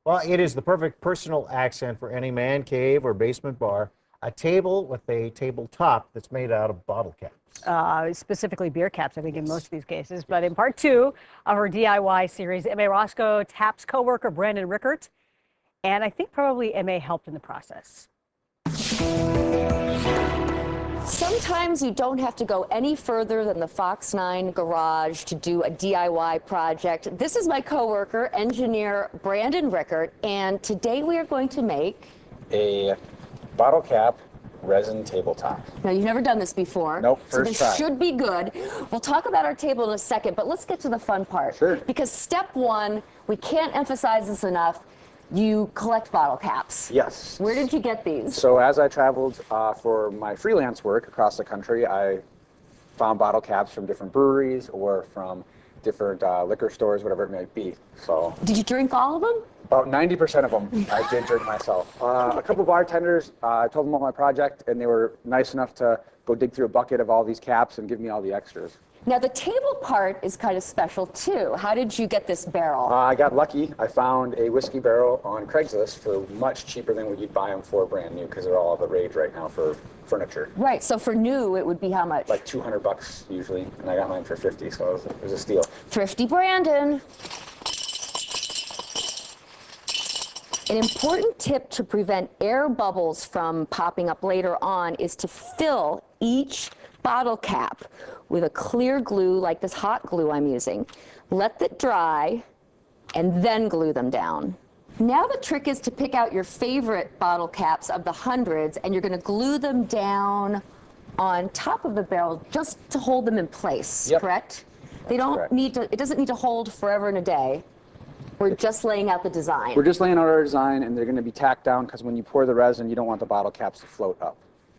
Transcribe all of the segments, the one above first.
Well, it is the perfect personal accent for any man cave or basement bar. A table with a tabletop that's made out of bottle caps. Specifically beer caps, I think, in most of these cases. But in part two of her DIY series, M.A. Roscoe taps coworker Brandon Rickert. And I think probably M.A. helped in the process. Sometimes you don't have to go any further than the Fox 9 garage to do a DIY project. This is my coworker, engineer Brandon Rickert, and today we are going to make a bottle cap resin tabletop. Now, you've never done this before. Nope, so first this try. should be good. We'll talk about our table in a second, but let's get to the fun part. Sure. Because step one, we can't emphasize this enough, you collect bottle caps. Yes. Where did you get these? So as I traveled for my freelance work across the country, I found bottle caps from different breweries or from different liquor stores, whatever it may be. So. Did you drink all of them? About 90% of them I did drink myself. A couple bartenders, I told them about my project, and they were nice enough to go dig through a bucket of all these caps and give me all the extras. Now, the table part is kind of special, too. How did you get this barrel? I got lucky. I found a whiskey barrel on Craigslist for much cheaper than what you'd buy them for brand new, because they're all the rage right now for furniture. Right, so for new, it would be how much? Like $200 usually, and I got mine for 50, so it was a steal. Thrifty Brandon. An important tip to prevent air bubbles from popping up later on is to fill each bottle cap with a clear glue like this hot glue I'm using. Let it dry and then glue them down. Now the trick is to pick out your favorite bottle caps of the hundreds, and you're going to glue them down on top of the barrel just to hold them in place, Yep. correct? They That's don't correct. need to, it doesn't need to hold forever and a day. We're just laying out the design. We're just laying out our design, and they're going to be tacked down because when you pour the resin, you don't want the bottle caps to float up.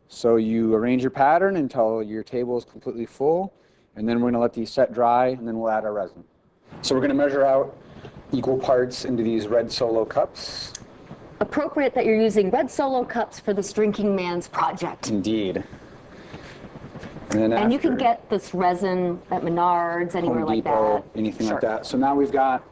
So you arrange your pattern until your table is completely full, and then we're going to let these set dry, and then we'll add our resin. So we're going to measure out equal parts into these red Solo cups. Appropriate that you're using red Solo cups for this drinking man's project. Indeed. And then And you can after, get this resin at Menards, anywhere Home like Depot, that. anything Sure. like that. So now we've got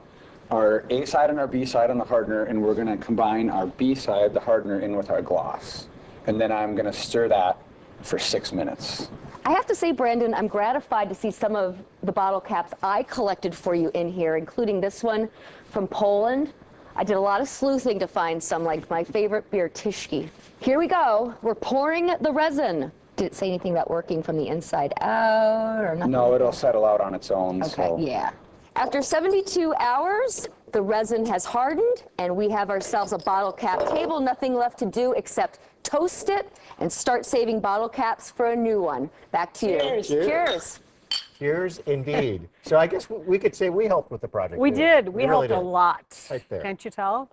our A side and our B side on the hardener, and we're going to combine our B side, the hardener, in with our gloss. And then I'm going to stir that for 6 minutes. I have to say, Brandon, I'm gratified to see some of the bottle caps I collected for you in here, including this one from Poland. I did a lot of sleuthing to find some, like my favorite beer, Tishki. Here we go. We're pouring the resin. Did it say anything about working from the inside out or nothing? No, it'll settle out on its own. Okay, So. yeah. After 72 hours, the resin has hardened, and we have ourselves a bottle cap table. Nothing left to do except toast it and start saving bottle caps for a new one. Back to you. Cheers. Cheers. Cheers, indeed. So I guess we could say we helped with the project. We too. did. We really helped a did. lot. Right there. Can't you tell?